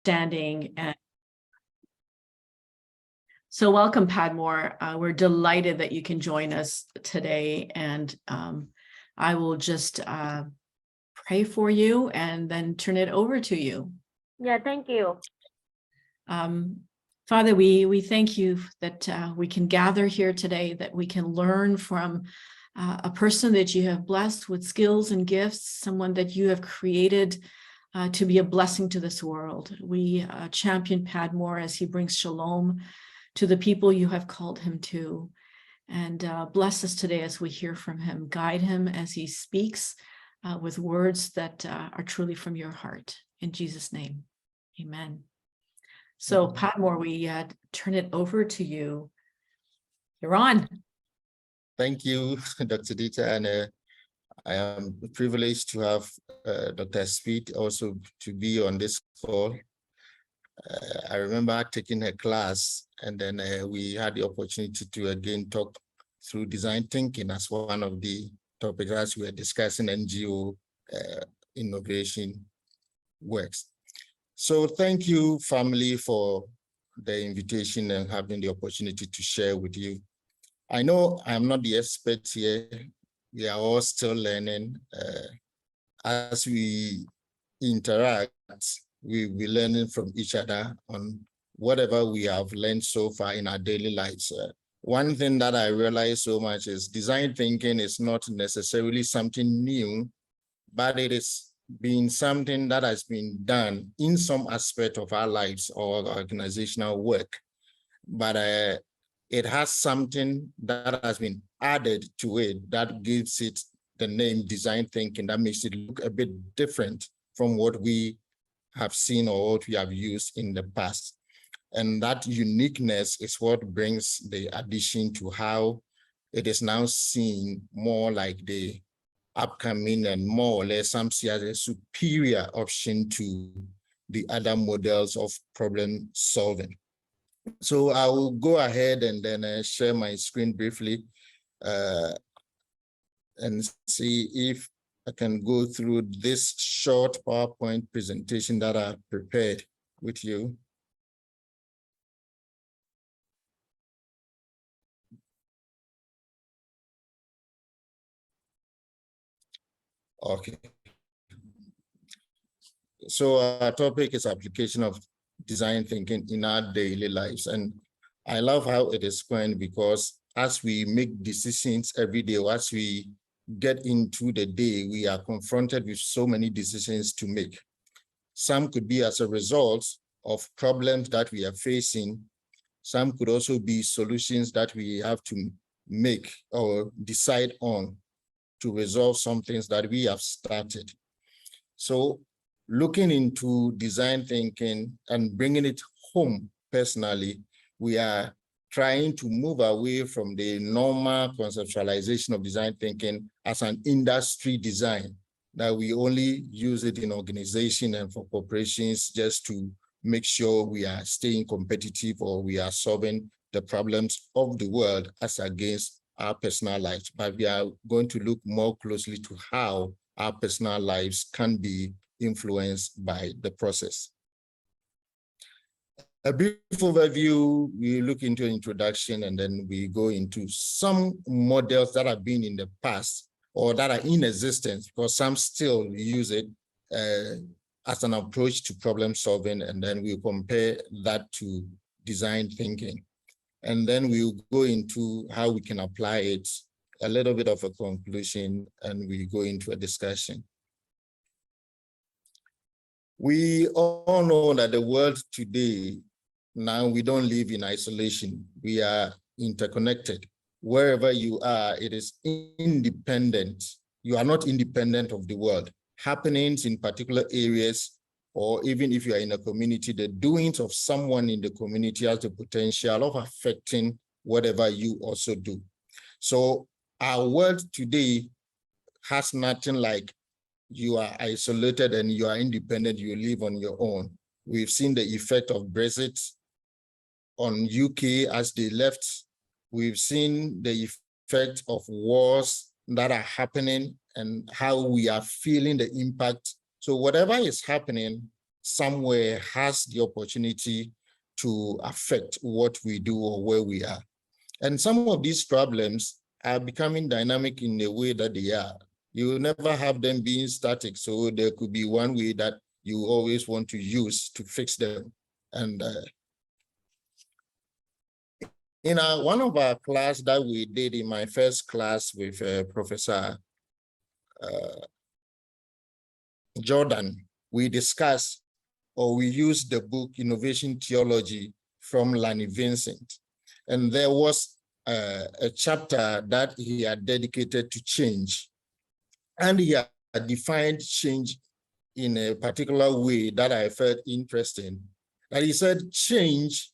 standing. And so welcome, Padmore. We're delighted that you can join us today. And I will just pray for you and then turn it over to you. Yeah, thank you. Father, we thank you that we can gather here today, that we can learn from a person that you have blessed with skills and gifts, someone that you have created to be a blessing to this world. We champion Padmore as he brings shalom to the people you have called him to. And bless us today as we hear from him. Guide him as he speaks with words that are truly from your heart. In Jesus' name, amen. So Padmore, we turn it over to you. You're on. Thank you, Dr. Dita, and I am privileged to have Dr. Speed also to be on this call. I remember taking her class, and then we had the opportunity to again talk through design thinking as one of the topics as we were discussing NGO innovation works. So thank you, family, for the invitation and having the opportunity to share with you. I know I'm not the expert here. We are all still learning. As we interact, we'll be learning from each other on whatever we have learned so far in our daily lives. One thing that I realize so much is design thinking is not necessarily something new, but it is being something that has been done in some aspect of our lives or organizational work. But it has something that has been added to it that gives it the name design thinking, that makes it look a bit different from what we have seen or what we have used in the past. And that uniqueness is what brings the addition to how it is now seen more like the upcoming and more or less some see as a superior option to the other models of problem solving. So I will go ahead and then share my screen briefly and see if I can go through this short PowerPoint presentation that I prepared with you. Okay. So our topic is application of design thinking in our daily lives. And I love how it is going, because as we make decisions every day, or as we get into the day, we are confronted with so many decisions to make. Some could be as a result of problems that we are facing. Some could also be solutions that we have to make or decide on to resolve some things that we have started. So looking into design thinking and bringing it home personally, we are trying to move away from the normal conceptualization of design thinking as an industry design, that we only use it in organization and for corporations just to make sure we are staying competitive or we are solving the problems of the world as against our personal lives. But we are going to look more closely to how our personal lives can be influenced by the process. A brief overview, we look into an introduction, and then we go into some models that have been in the past or that are in existence, because some still use it as an approach to problem solving, and then we compare that to design thinking. And then we'll go into how we can apply it, a little bit of a conclusion, and we go into a discussion. We all know that the world today, now we don't live in isolation. We are interconnected. Wherever you are, it is independent. You are not independent of the world. Happenings in particular areas, or even if you are in a community, the doings of someone in the community has the potential of affecting whatever you also do. So our world today has nothing like you are isolated and you are independent, you live on your own. We've seen the effect of Brexit on UK as they left. We've seen the effect of wars that are happening and how we are feeling the impact. So whatever is happening, somewhere has the opportunity to affect what we do or where we are. And some of these problems are becoming dynamic in the way that they are. You will never have them being static. So there could be one way that you always want to use to fix them. And in one of our class that we did in my first class with Professor Jordan, we discussed or we used the book Innovation Theology from Lanny Vincent. And there was a chapter that he had dedicated to change. And he had defined change in a particular way that I felt interesting. And he said change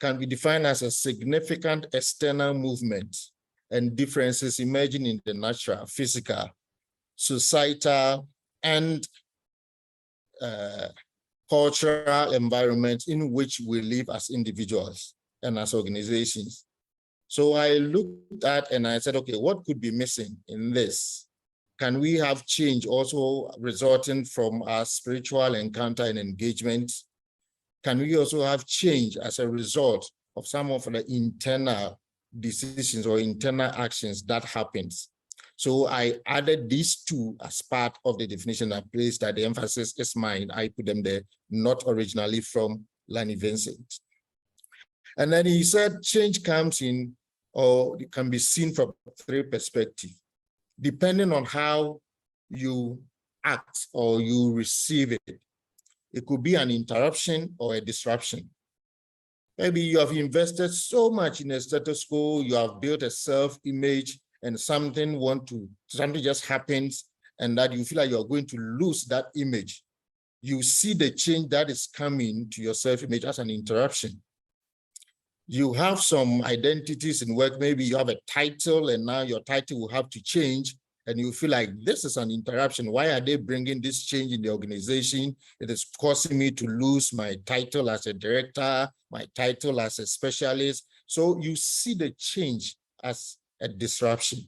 can be defined as a significant external movement and differences emerging in the natural, physical, societal, and cultural environment in which we live as individuals and as organizations. So I looked at and I said, okay, what could be missing in this? Can we have change also resulting from our spiritual encounter and engagement? Can we also have change as a result of some of the internal decisions or internal actions that happens? So I added these two as part of the definition. I placed that the emphasis is mine. I put them there, not originally from Lanny Vincent. And then he said change comes in, or it can be seen from three perspectives, depending on how you act or you receive it. It could be an interruption or a disruption. Maybe you have invested so much in a status quo, you have built a self-image, and something just happens, and that you feel like you're going to lose that image. You see the change that is coming to your self-image as an interruption. You have some identities in work, maybe you have a title and now your title will have to change, and you feel like this is an interruption. Why are they bringing this change in the organization? It is causing me to lose my title as a director, my title as a specialist. So you see the change as a disruption.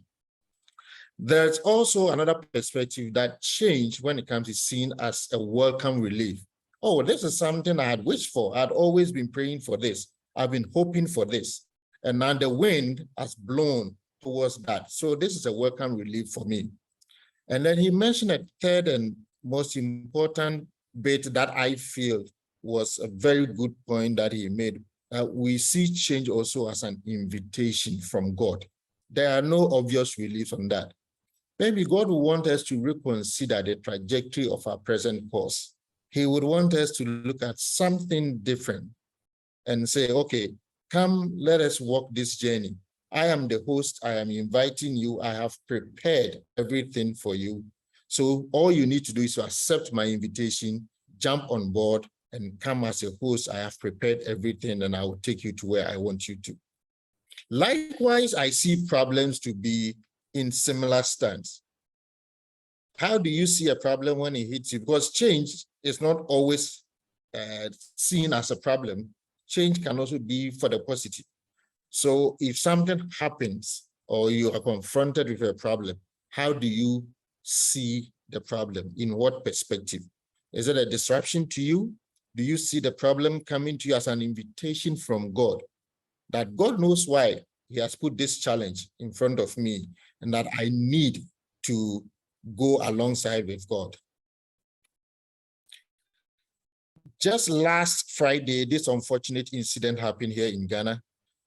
There's also another perspective that change, when it comes to seen as a welcome relief. Oh, this is something I had wished for. I'd always been praying for this. I've been hoping for this. And now the wind has blown towards that. So this is a welcome relief for me. And then he mentioned a third and most important bit that I feel was a very good point that he made. We see change also as an invitation from God. There are no obvious reliefs on that. Maybe God would want us to reconsider the trajectory of our present course. He would want us to look at something different and say, okay, come, let us walk this journey. I am the host. I am inviting you. I have prepared everything for you. So all you need to do is to accept my invitation, jump on board, and come as a host. I have prepared everything, and I will take you to where I want you to. Likewise, I see problems to be in similar stance. How do you see a problem when it hits you? Because change is not always seen as a problem. Change can also be for the positive. So if something happens or you are confronted with a problem, how do you see the problem? In what perspective? Is it a disruption to you? Do you see the problem coming to you as an invitation from God? That God knows why he has put this challenge in front of me and that I need to go alongside with God. Just last Friday, this unfortunate incident happened here in Ghana.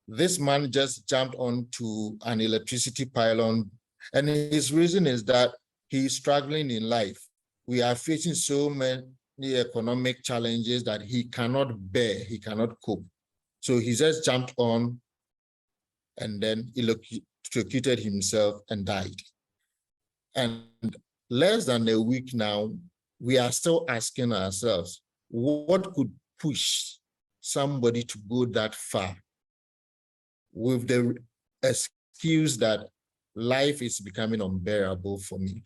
This man just jumped onto an electricity pylon, and his reason is that he is struggling in life. We are facing so many economic challenges that he cannot bear, he cannot cope. So he just jumped on and then electrocuted himself and died. And less than a week now, we are still asking ourselves, what could push somebody to go that far? With the excuse that life is becoming unbearable for me.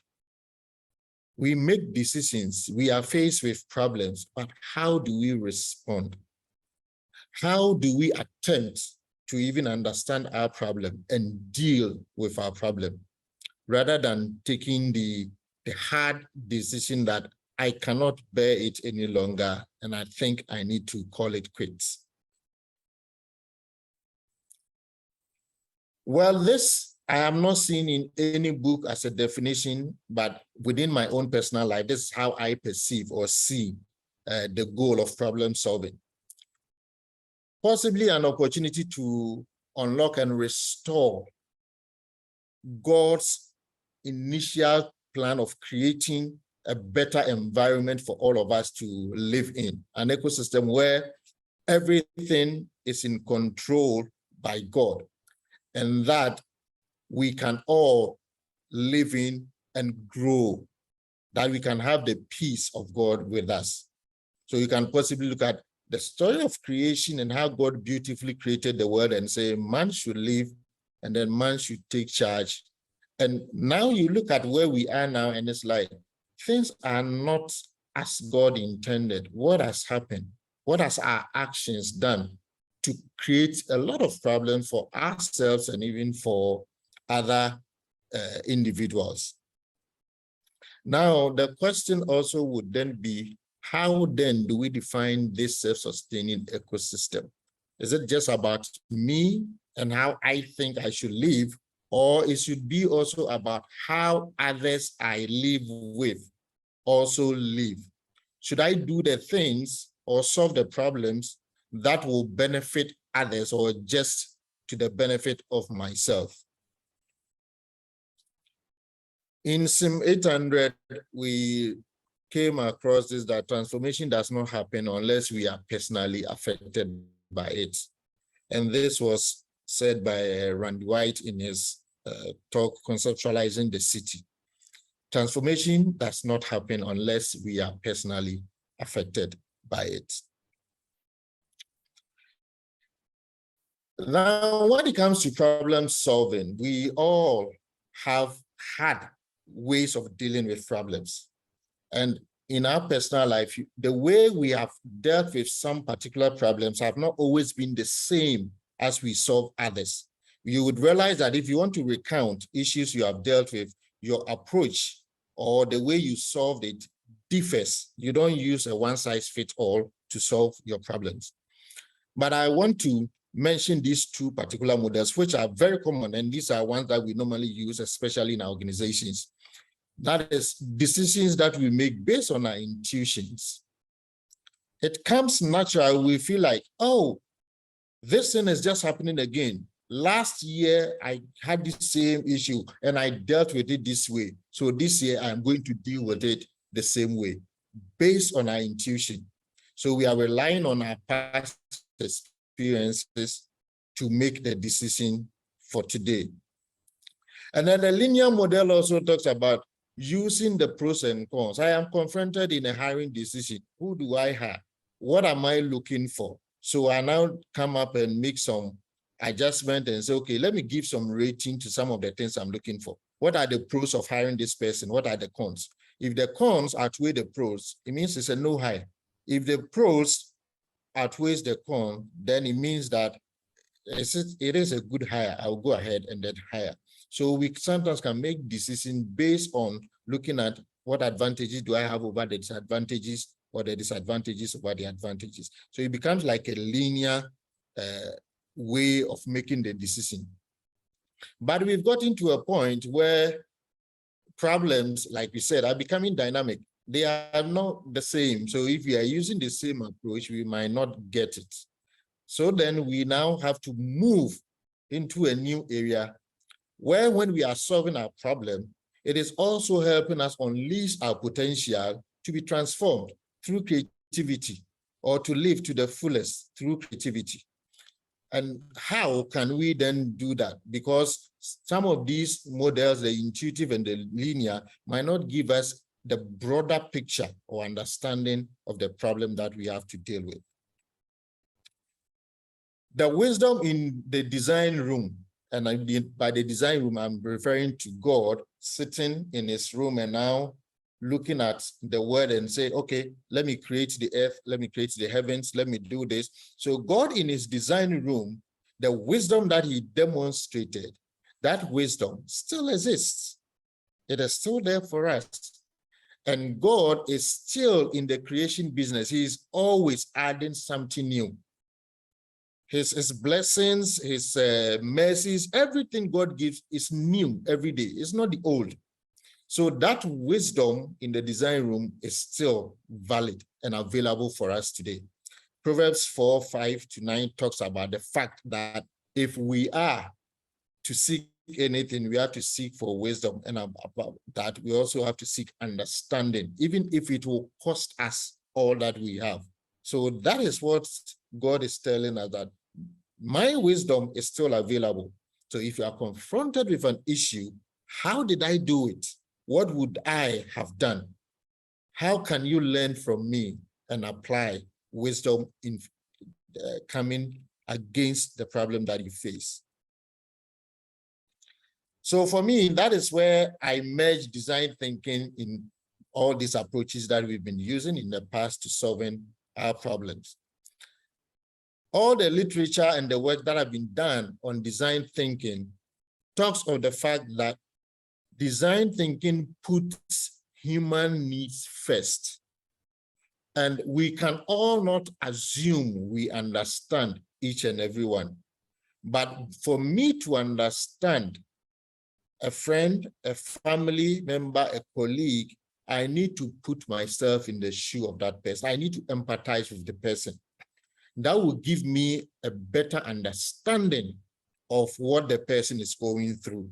We make decisions, we are faced with problems, but how do we respond? How do we attempt to even understand our problem and deal with our problem, rather than taking the hard decision that I cannot bear it any longer, and I think I need to call it quits. Well, this I am not seeing in any book as a definition, but within my own personal life, this is how I perceive or see the goal of problem solving. Possibly an opportunity to unlock and restore God's initial plan of creating a better environment for all of us to live in, an ecosystem where everything is in control by God, and that we can all live in and grow, that we can have the peace of God with us. So you can possibly look at the story of creation and how God beautifully created the world and say man should live and then man should take charge. And now you look at where we are now and it's like, things are not as God intended. What has happened? What has our actions done to create a lot of problems for ourselves and even for other individuals? Now, the question also would then be, how then do we define this self-sustaining ecosystem? Is it just about me and how I think I should live, or it should be also about how others I live with also live? Should I do the things or solve the problems that will benefit others or just to the benefit of myself? In SIM 800, we came across this, that transformation does not happen unless we are personally affected by it. And this was said by Randy White in his talk, Conceptualizing the City. Transformation does not happen unless we are personally affected by it. Now, when it comes to problem solving, we all have had ways of dealing with problems. And in our personal life, the way we have dealt with some particular problems have not always been the same as we solve others. You would realize that if you want to recount issues you have dealt with, your approach or the way you solved it differs. You don't use a one-size-fits-all to solve your problems. But I want to mention these two particular models, which are very common, and these are ones that we normally use, especially in our organizations. That is decisions that we make based on our intuitions. It comes natural. We feel like, oh, this thing is just happening again. Last year, I had the same issue and I dealt with it this way. So this year, I'm going to deal with it the same way, based on our intuition. So we are relying on our past experiences to make the decision for today. And then the linear model also talks about using the pros and cons. I am confronted in a hiring decision. Who do I hire? What am I looking for? So I now come up and make some adjustment and say, okay, let me give some rating to some of the things I'm looking for. What are the pros of hiring this person? What are the cons? If the cons outweigh the pros, it means it's a no hire. If the pros outweighs the con, then it means that it is a good hire. I'll go ahead and then hire. So we sometimes can make decisions based on looking at what advantages do I have over the disadvantages, or the disadvantages over the advantages. So it becomes like a linear way of making the decision. But we've gotten to a point where problems, like we said, are becoming dynamic. They are not the same. So if we are using the same approach, we might not get it. So then we now have to move into a new area where, when we are solving our problem, it is also helping us unleash our potential to be transformed through creativity, or to live to the fullest through creativity. And how can we then do that? Because some of these models, the intuitive and the linear, might not give us the broader picture or understanding of the problem that we have to deal with. The wisdom in the design room, and by the design room, I'm referring to God sitting in his room and now looking at the word and say, okay, let me create the earth, let me create the heavens, let me do this. So God in his design room, the wisdom that he demonstrated, that wisdom still exists. It is still there for us. And God is still in the creation business. He is always adding something new. His blessings, his mercies, everything God gives is new every day. It's not the old. So that wisdom in the design room is still valid and available for us today. Proverbs 4:5-9 talks about the fact that if we are to seek anything, we have to seek for wisdom, and about that we also have to seek understanding, even if it will cost us all that we have. So that is what God is telling us, that my wisdom is still available. So if you are confronted with an issue, how did I do it? What would I have done? How can you learn from me and apply wisdom in coming against the problem that you face? So for me, that is where I merge design thinking in all these approaches that we've been using in the past to solving our problems. All the literature and the work that have been done on design thinking talks of the fact that design thinking puts human needs first. And we can all not assume we understand each and every one. But for me to understand a friend, a family member, a colleague, I need to put myself in the shoe of that person. I need to empathize with the person. That will give me a better understanding of what the person is going through.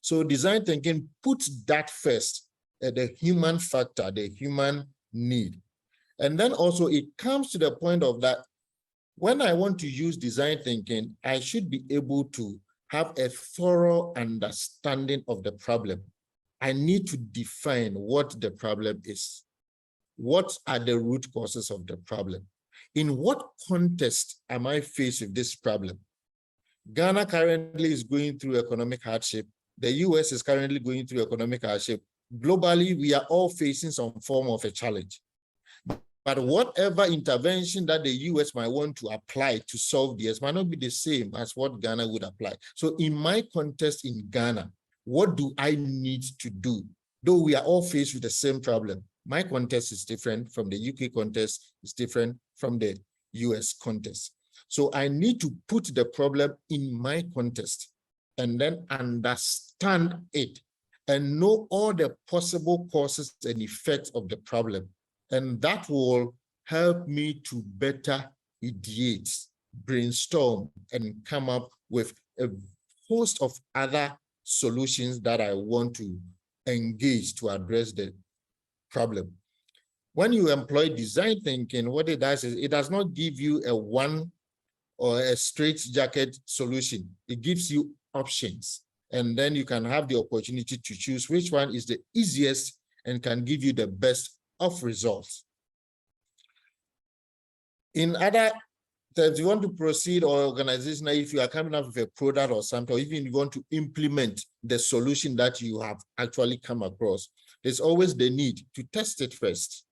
So design thinking puts that first, the human factor, the human need. And then also it comes to the point of that when I want to use design thinking, I should be able to have a thorough understanding of the problem. I need to define what the problem is. What are the root causes of the problem? In what context am I faced with this problem? Ghana currently is going through economic hardship. The US is currently going through economic hardship. Globally, we are all facing some form of a challenge. But whatever intervention that the US might want to apply to solve this might not be the same as what Ghana would apply. So in my context in Ghana, what do I need to do? Though we are all faced with the same problem, my context is different from the UK context, is different from the US context. So I need to put the problem in my context and then understand it and know all the possible causes and effects of the problem. And that will help me to better ideate, brainstorm, and come up with a host of other solutions that I want to engage to address the problem. When you employ design thinking, what it does is it does not give you a one or a straitjacket solution. It gives you options. And then you can have the opportunity to choose which one is the easiest and can give you the best of results. In other terms, you want to proceed or organization, if you are coming up with a product or something, or even you want to implement the solution that you have actually come across, there's always the need to test it first.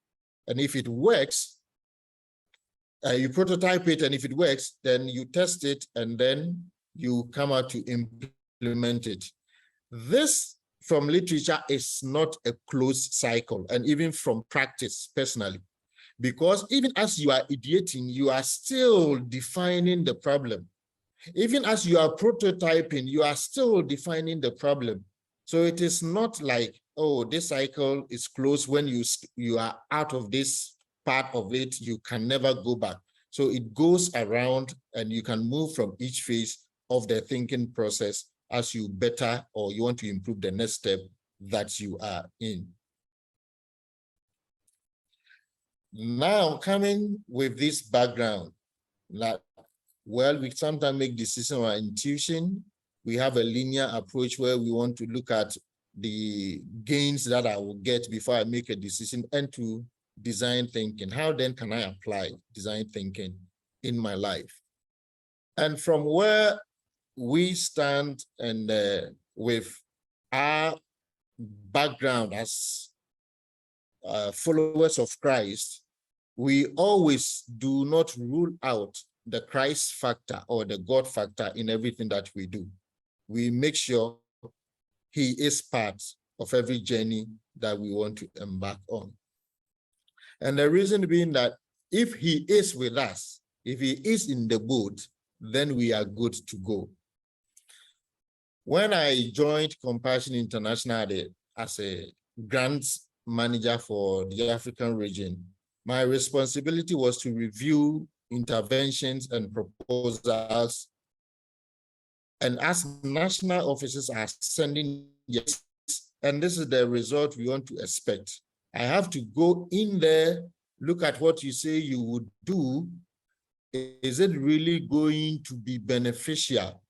And if it works, you prototype it, and if it works, then you test it, and then you come out to implement it. This from literature is not a closed cycle, and even from practice personally, because even as you are ideating, you are still defining the problem. Even as you are prototyping, you are still defining the problem. So it is not like, oh, this cycle is closed. When you are out of this part of it, you can never go back. So it goes around, and you can move from each phase of the thinking process as you better or you want to improve the next step that you are in. Now, coming with this background, that, well, we sometimes make decisions on intuition. We have a linear approach where we want to look at the gains that I will get before I make a decision, and to design thinking. How then can I apply design thinking in my life? And from where we stand, and with our background as followers of Christ, we always do not rule out the Christ factor or the God factor in everything that we do. We make sure he is part of every journey that we want to embark on. And the reason being that if he is with us, if he is in the boat, then we are good to go. When I joined Compassion International as a grants manager for the African region, my responsibility was to review interventions and proposals. And as national officers are sending yes, and this is the result we want to expect, I have to go in there, look at what you say you would do. Is it really going to be beneficial?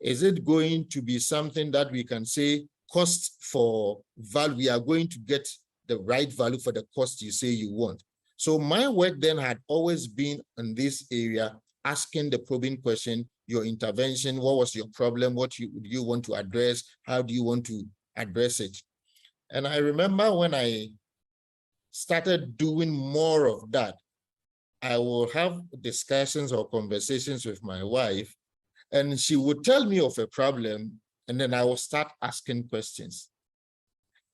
Is it going to be something that we can say cost for value? We are going to get the right value for the cost you say you want. So my work then had always been in this area, asking the probing question, your intervention, what was your problem? What do you want to address? How do you want to address it? And I remember when I started doing more of that, I will have discussions or conversations with my wife, and she would tell me of a problem, and then I will start asking questions.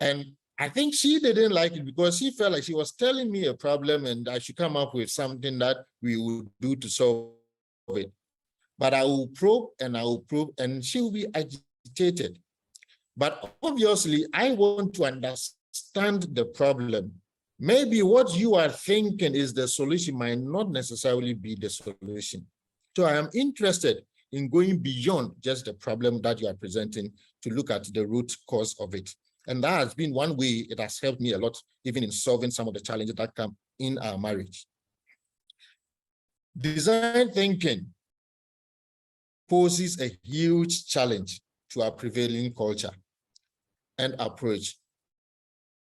And I think she didn't like it because she felt like she was telling me a problem and I should come up with something that we would do to solve it. But I will probe and I will probe, and she will be agitated. But obviously, I want to understand the problem. Maybe what you are thinking is the solution might not necessarily be the solution. So I am interested in going beyond just the problem that you are presenting to look at the root cause of it. And that has been one way it has helped me a lot, even in solving some of the challenges that come in our marriage. Design thinking poses a huge challenge to our prevailing culture and approach.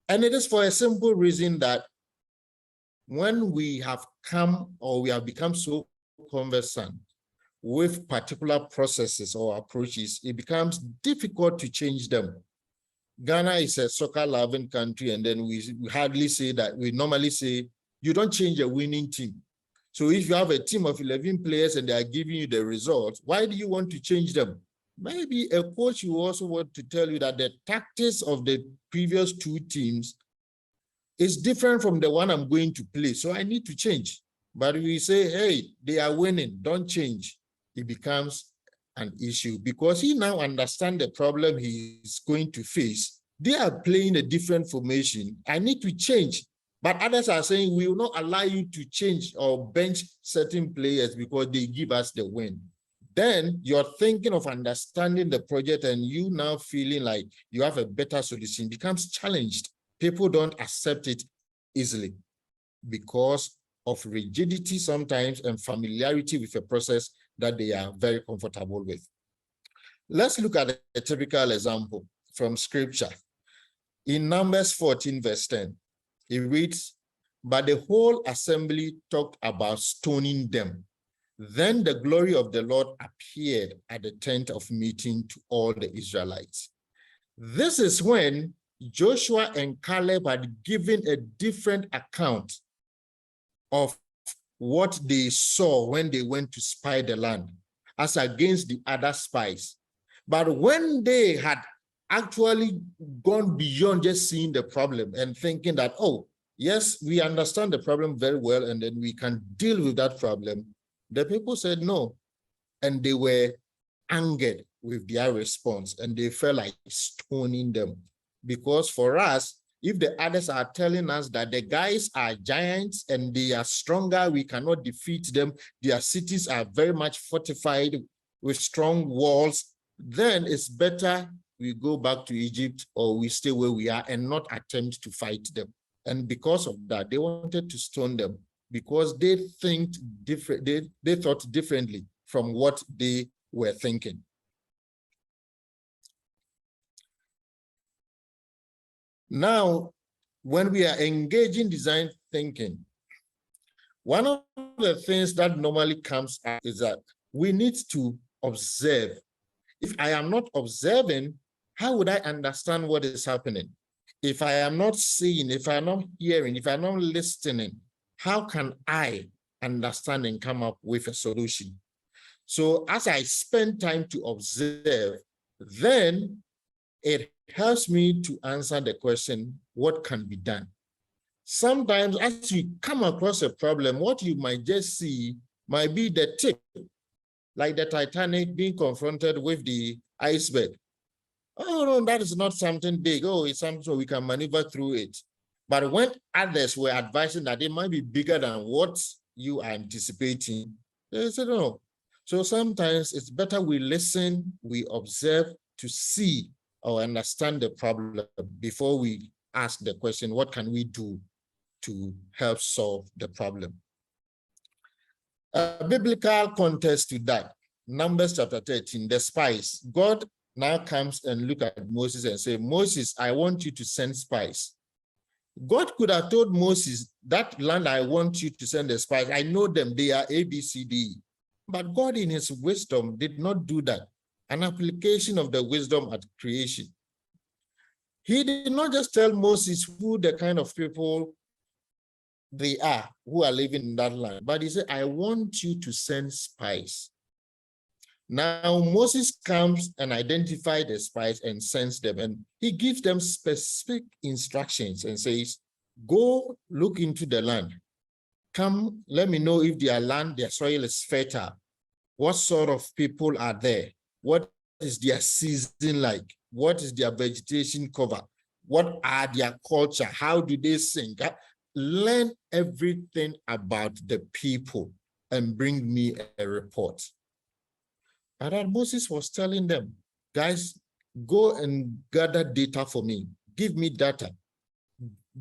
And it is for a simple reason that when we have come or we have become so conversant with particular processes or approaches, it becomes difficult to change them. Ghana is a soccer-loving country, and then we hardly say that. We normally say, you don't change a winning team. So if you have a team of 11 players and they are giving you the results, why do you want to change them? Maybe a coach will also want to tell you that the tactics of the previous two teams is different from the one I'm going to play, so I need to change. But we say, hey, they are winning, don't change. It becomes an issue because he now understands the problem he's going to face. They are playing a different formation. I need to change. But others are saying, we will not allow you to change or bench certain players because they give us the win. Then you're thinking of understanding the project and you now feeling like you have a better solution becomes challenged. People don't accept it easily because of rigidity sometimes and familiarity with a process that they are very comfortable with. Let's look at a typical example from scripture. In Numbers 14, verse 10, it reads, but the whole assembly talked about stoning them. Then the glory of the Lord appeared at the tent of meeting to all the Israelites. This is when Joshua and Caleb had given a different account of what they saw when they went to spy the land as against the other spies. But when they had actually gone beyond just seeing the problem and thinking that, oh, yes, we understand the problem very well and then we can deal with that problem, the people said no. And they were angered with their response and they felt like stoning them. Because for us, if the others are telling us that the guys are giants and they are stronger, we cannot defeat them, their cities are very much fortified with strong walls, then it's better we go back to Egypt or we stay where we are and not attempt to fight them. And because of that, they wanted to stone them because they think different, they thought differently from what they were thinking. Now, when we are engaging design thinking, one of the things that normally comes up is that we need to observe. If I am not observing, how would I understand what is happening? If I am not seeing, if I'm not hearing, if I'm not listening, how can I understand and come up with a solution? So as I spend time to observe, then it helps me to answer the question, what can be done? Sometimes as you come across a problem, what you might just see might be the tip, like the Titanic being confronted with the iceberg. Oh, no, that is not something big. Oh, it's something we can maneuver through it. But when others were advising that it might be bigger than what you are anticipating, they said, no. So sometimes it's better we listen, we observe to see or understand the problem before we ask the question, what can we do to help solve the problem? A biblical context to that, Numbers chapter 13, the spies. God now comes and look at Moses and say, Moses, I want you to send spies. God could have told Moses, that land I want you to send the spies, I know them, they are A, B, C, D. But God in his wisdom did not do that. An application of the wisdom at creation. He did not just tell Moses who the kind of people they are who are living in that land, but he said, I want you to send spies. Now Moses comes and identifies the spies and sends them, and he gives them specific instructions and says, go look into the land. Come, let me know if their land, their soil is fertile. What sort of people are there? What is their season like? What is their vegetation cover? What are their culture? How do they sing? Learn everything about the people and bring me a report. And then Moses was telling them, guys, go and gather data for me. Give me data.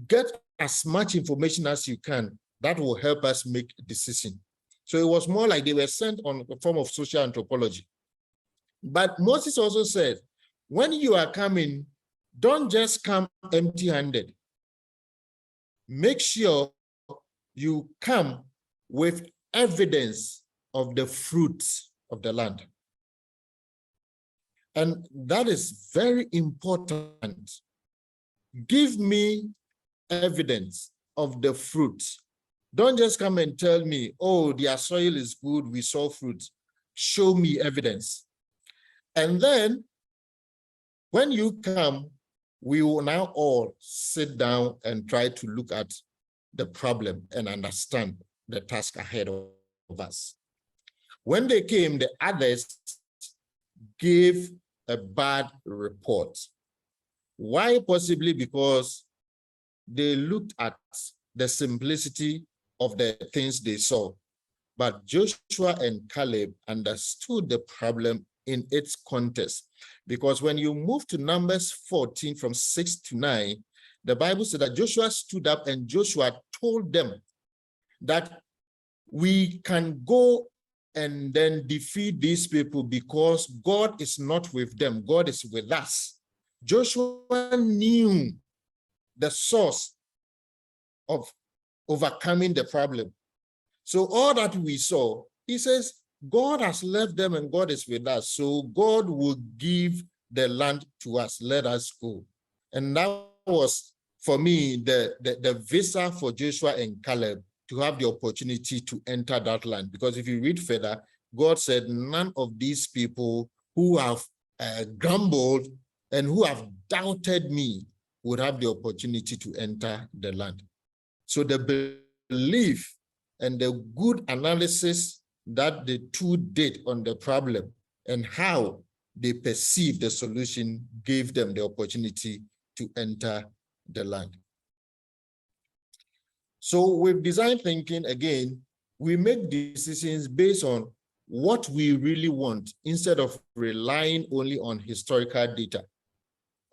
Get as much information as you can. That will help us make a decision. So it was more like they were sent on a form of social anthropology. But Moses also said, when you are coming, don't just come empty-handed. Make sure you come with evidence of the fruits of the land. And that is very important. Give me evidence of the fruits. Don't just come and tell me, oh, their soil is good, we saw fruit. Show me evidence. And then when you come, we will now all sit down and try to look at the problem and understand the task ahead of us. When they came, the others gave a bad report. Why? Possibly because they looked at the simplicity of the things they saw. But Joshua and Caleb understood the problem in its context. Because when you move to Numbers 14 from 6 to 9, the Bible said that Joshua stood up and Joshua told them that we can go and then defeat these people because God is not with them. God is with us. Joshua knew the source of overcoming the problem. So all that we saw, he says, God has left them and God is with us. So God will give the land to us. Let us go. And that was, for me, the visa for Joshua and Caleb to have the opportunity to enter that land. Because if you read further, God said, none of these people who have grumbled and who have doubted me would have the opportunity to enter the land. So the belief and the good analysis that the two did on the problem and how they perceived the solution gave them the opportunity to enter the land. So with design thinking, again, we make decisions based on what we really want instead of relying only on historical data.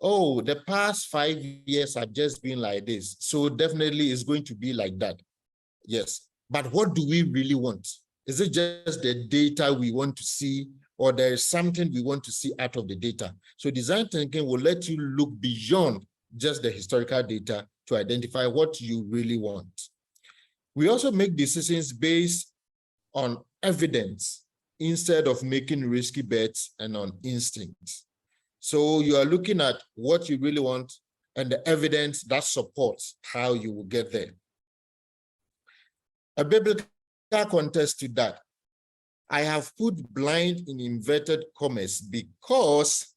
Oh, the past 5 years have just been like this, so definitely it's going to be like that. Yes, but what do we really want? Is it just the data we want to see, or there is something we want to see out of the data? So design thinking will let you look beyond just the historical data to identify what you really want. We also make decisions based on evidence instead of making risky bets and on instincts. So you are looking at what you really want and the evidence that supports how you will get there. A biblical context to that, I have put blind in inverted commas because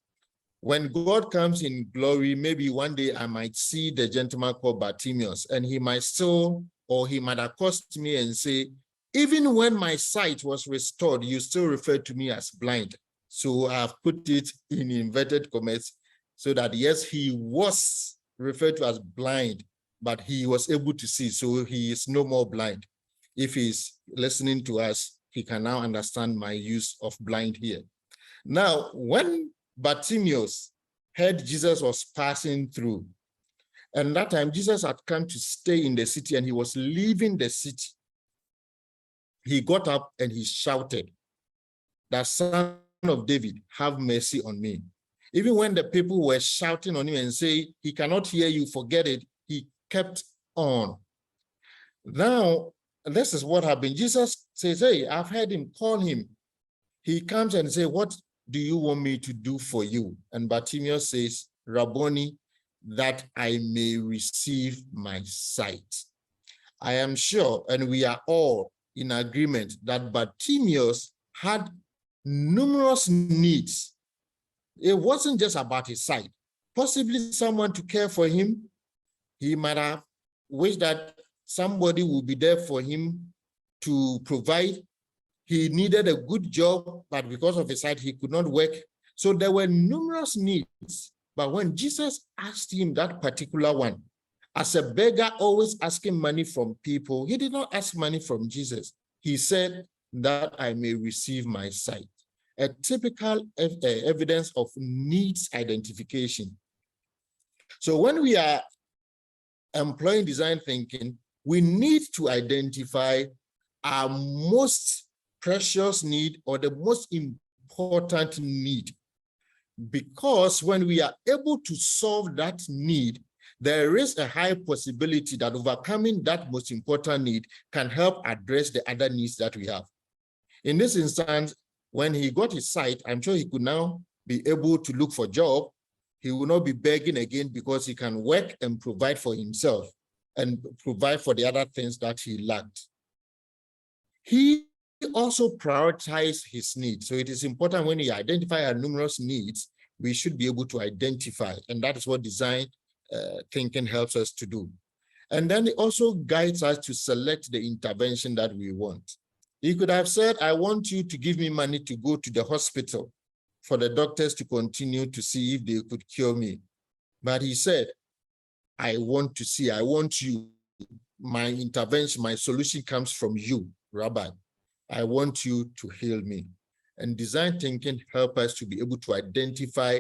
When God comes in glory, maybe one day I might see the gentleman called Bartimaeus, and he might still, or he might accost me and say, even when my sight was restored, you still refer to me as blind. So I've put it in inverted commas so that yes, he was referred to as blind, but he was able to see, so he is no more blind. If he's listening to us, he can now understand my use of blind here. Now, when Bartimaeus heard Jesus was passing through, and that time Jesus had come to stay in the city and he was leaving the city, he got up and he shouted, "The Son of David, have mercy on me." Even when the people were shouting on him and saying, "He cannot hear you, forget it," he kept on. Now, this is what happened. Jesus says, "Hey, I've heard him, call him." He comes and says, "What do you want me to do for you?" And Bartimaeus says, "Rabboni, that I may receive my sight." I am sure, and we are all in agreement, that Bartimaeus had numerous needs. It wasn't just about his sight. Possibly someone to care for him. He might have wished that somebody would be there for him to provide. He needed a good job, but because of his sight, he could not work. So there were numerous needs. But when Jesus asked him that particular one, as a beggar always asking money from people, he did not ask money from Jesus. He said, "That I may receive my sight." A typical evidence of needs identification. So when we are employing design thinking, we need to identify our most precious need or the most important need. Because when we are able to solve that need, there is a high possibility that overcoming that most important need can help address the other needs that we have. In this instance, when he got his sight, I'm sure he could now be able to look for a job. He will not be begging again because he can work and provide for himself and provide for the other things that he lacked. He also prioritized his needs. So it is important when we identify our numerous needs, we should be able to identify, and that is what design thinking helps us to do. And then it also guides us to select the intervention that we want. He could have said, "I want you to give me money to go to the hospital for the doctors to continue to see if they could cure me." But he said, "I want to see, I want you. My intervention, my solution comes from you, Rabbi. I want you to heal me." And design thinking helps us to be able to identify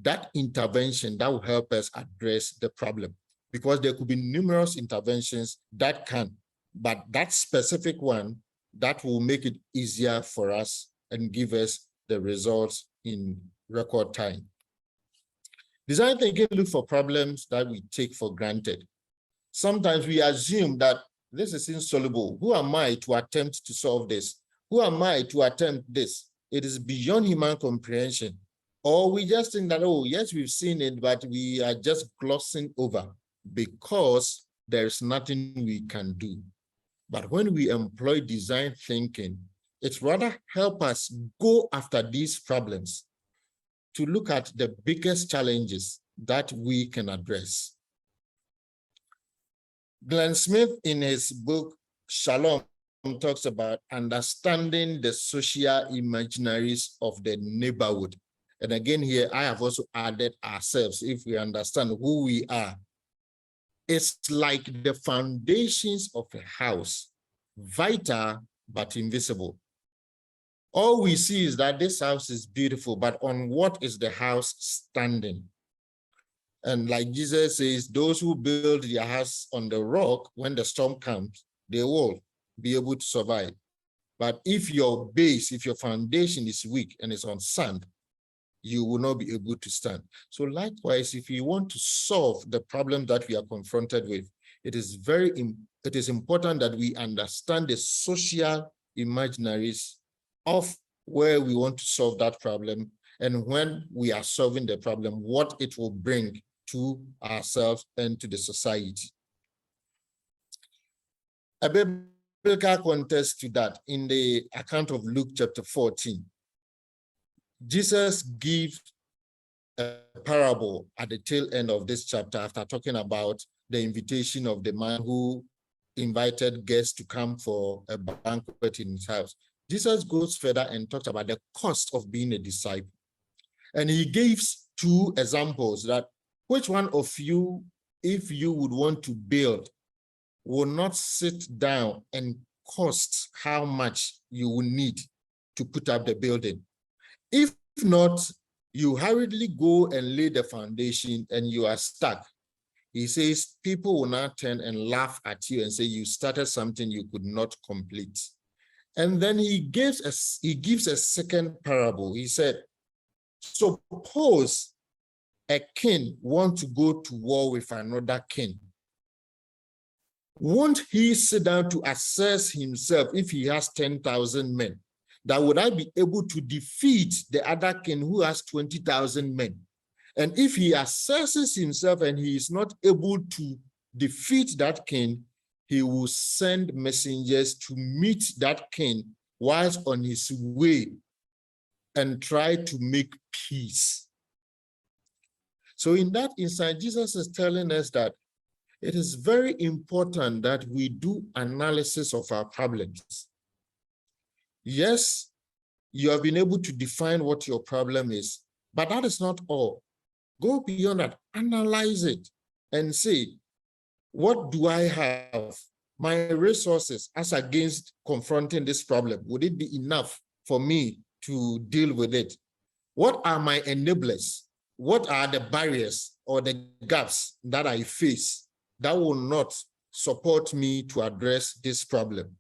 that intervention that will help us address the problem. Because there could be numerous interventions that can, but that specific one, that will make it easier for us and give us the results in record time. Design thinking looks for problems that we take for granted. Sometimes we assume that this is insoluble. Who am I to attempt to solve this? Who am I to attempt this? It is beyond human comprehension. Or we just think that, oh, yes, we've seen it, but we are just glossing over because there's nothing we can do. But when we employ design thinking, it rather helps us go after these problems to look at the biggest challenges that we can address. Glenn Smith, in his book, Shalom, talks about understanding the social imaginaries of the neighborhood. And again, here, I have also added ourselves, if we understand who we are. It's like the foundations of a house, vital but invisible. All we see is that this house is beautiful, but on what is the house standing? And like Jesus says, those who build their house on the rock, when the storm comes, they will be able to survive. But if your base, if your foundation is weak and it's on sand, you will not be able to stand. So likewise, if you want to solve the problem that we are confronted with, it is important that we understand the social imaginaries of where we want to solve that problem, and when we are solving the problem, what it will bring to ourselves and to the society. A biblical context to that, in the account of Luke chapter 14, Jesus gives a parable at the tail end of this chapter after talking about the invitation of the man who invited guests to come for a banquet in his house. Jesus goes further and talks about the cost of being a disciple. And he gives two examples that which one of you, if you would want to build, will not sit down and cost how much you will need to put up the building. If not, you hurriedly go and lay the foundation and you are stuck. He says people will now turn and laugh at you and say you started something you could not complete. And then he gives a second parable. He said, suppose a king wants to go to war with another king. Won't he sit down to assess himself if he has 10,000 men? That would I be able to defeat the other king who has 20,000 men? And if he assesses himself and he is not able to defeat that king, he will send messengers to meet that king whilst on his way and try to make peace. So in that insight, Jesus is telling us that it is very important that we do analysis of our problems. Yes, you have been able to define what your problem is, but that is not all. Go beyond that, analyze it and say, what do I have? My resources as against confronting this problem, would it be enough for me to deal with it? What are my enablers? What are the barriers or the gaps that I face that will not support me to address this problem?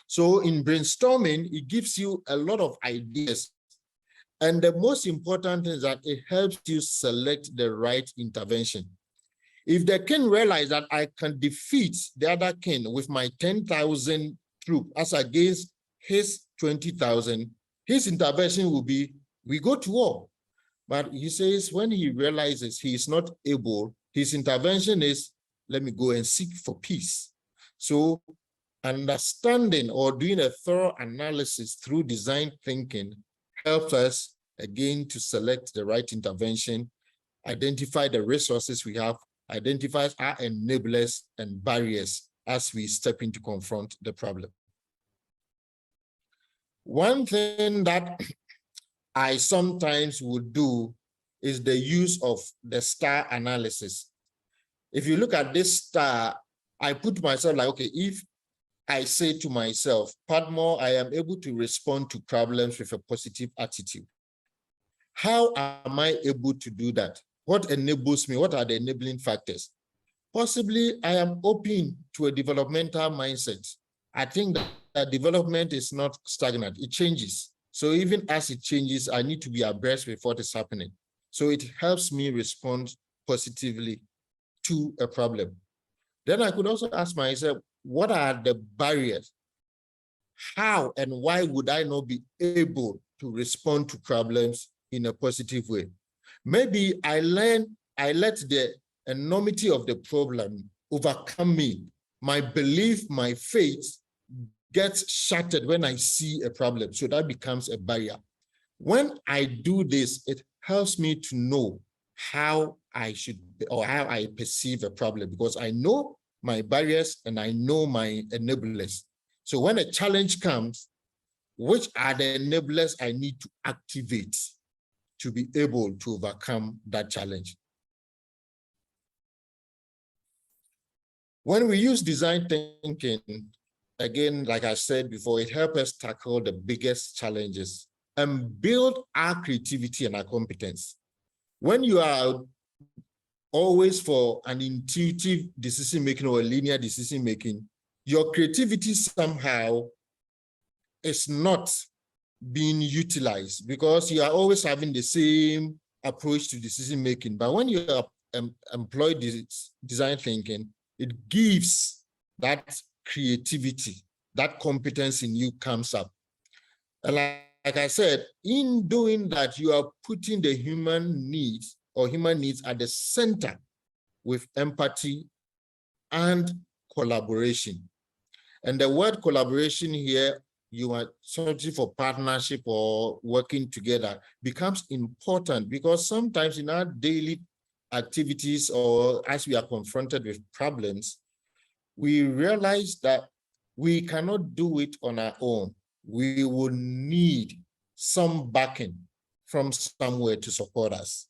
So in brainstorming, it gives you a lot of ideas. And the most important is that it helps you select the right intervention. If the king realizes that I can defeat the other king with my 10,000 troops as against his 20,000, his intervention will be, we go to war. But he says when he realizes he is not able, his intervention is, let me go and seek for peace. So understanding or doing a thorough analysis through design thinking helps us, again, to select the right intervention, identify the resources we have, identify our enablers and barriers as we step in to confront the problem. One thing that I sometimes would do is the use of the star analysis. If you look at this star, I put myself like, okay, if I say to myself, Padmore, I am able to respond to problems with a positive attitude. How am I able to do that? What enables me? What are the enabling factors? Possibly I am open to a developmental mindset. I think that development is not stagnant, it changes. So even as it changes, I need to be abreast with what is happening. So it helps me respond positively to a problem. Then I could also ask myself, what are the barriers? How and why would I not be able to respond to problems in a positive way? Maybe I let the enormity of the problem overcome me. My belief, my faith gets shattered when I see a problem. So that becomes a barrier. When I do this, it helps me to know how I should, or how I perceive a problem, because I know my barriers and I know my enablers. So when a challenge comes, which are the enablers I need to activate to be able to overcome that challenge? When we use design thinking, again, like I said before, it helps us tackle the biggest challenges and build our creativity and our competence. When you are always for an intuitive decision-making or a linear decision-making, your creativity somehow is not being utilized because you are always having the same approach to decision-making. But when you employ this design thinking, it gives that creativity, that competence in you comes up. And like I said, in doing that, you are putting the human needs at the center with empathy and collaboration. And the word collaboration here, are searching for partnership or working together becomes important, because sometimes in our daily activities or as we are confronted with problems, we realize that we cannot do it on our own. We will need some backing from somewhere to support us.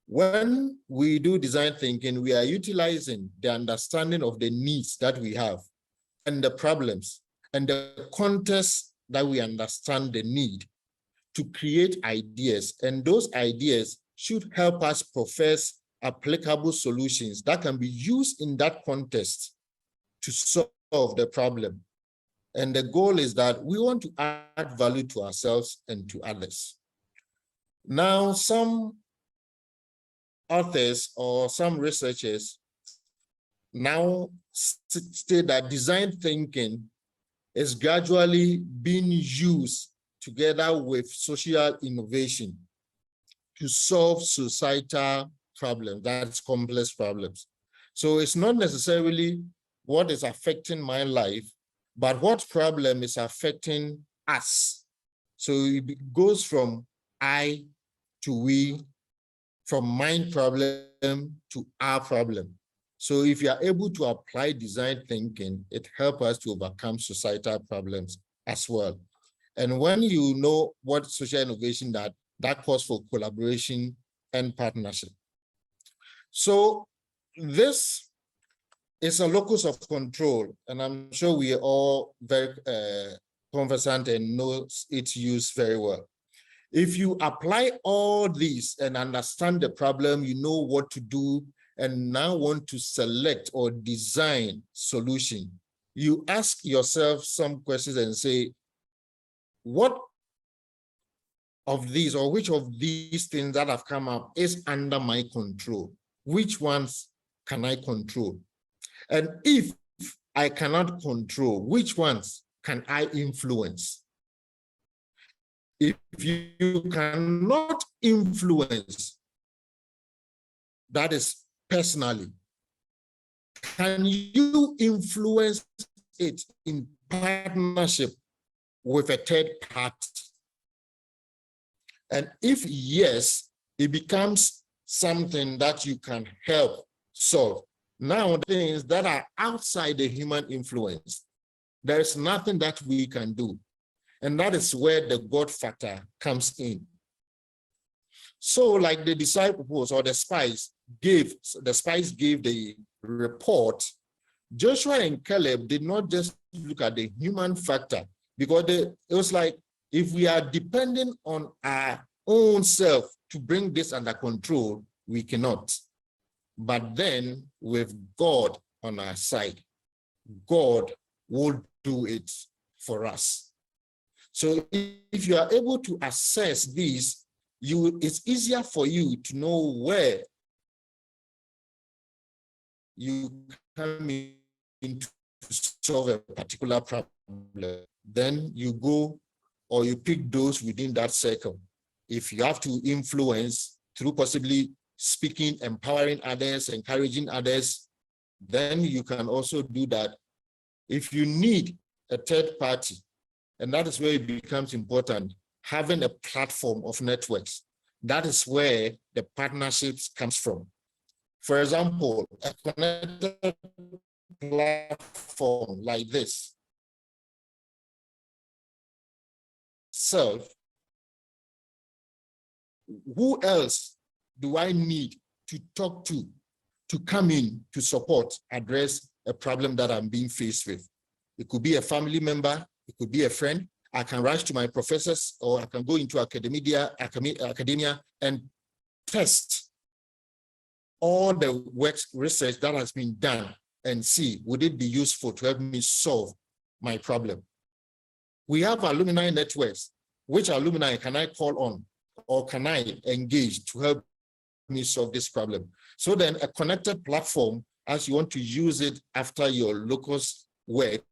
When we do design thinking, we are utilizing the understanding of the needs that we have and the problems and the context that we understand the need to create ideas. And those ideas should help us profess applicable solutions that can be used in that context to solve the problem. And the goal is that we want to add value to ourselves and to others. Now, some authors or some researchers now state that design thinking is gradually being used together with social innovation to solve societal problems, that's complex problems. So it's not necessarily what is affecting my life, but what problem is affecting us. So it goes from I to we, from my problem to our problem. So if you are able to apply design thinking, it helps us to overcome societal problems as well. And when you know what social innovation that calls for collaboration and partnership. So this is a locus of control, and I'm sure we are all very conversant and know its use very well. If you apply all these and understand the problem, you know what to do, and now want to select or design solution, you ask yourself some questions and say, what of these or which of these things that have come up is under my control? Which ones can I control? And if I cannot control, which ones can I influence? If you cannot influence, that is personally, can you influence it in partnership with a third party? And if yes, it becomes something that you can help solve. Now, things that are outside the human influence, there is nothing that we can do. And that is where the God factor comes in. So like the disciples or the spies gave the report, Joshua and Caleb did not just look at the human factor, because it was like, if we are depending on our own self to bring this under control, we cannot. But then with God on our side, God will do it for us. So if you are able to assess these, it's easier for you to know where you come in to solve a particular problem. Then you go or you pick those within that circle. If you have to influence through possibly speaking, empowering others, encouraging others, then you can also do that. If you need a third party, and that is where it becomes important, having a platform of networks. That is where the partnerships comes from. For example, a connected platform like this, self, who else do I need to talk to come in to support, address a problem that I'm being faced with? It could be a family member, it could be a friend. I can rush to my professors, or I can go into academia and test all the research that has been done and see, would it be useful to help me solve my problem? We have alumni networks. Which alumni can I call on, or can I engage to help me solve this problem? So then a connected platform, as you want to use it after your locus work,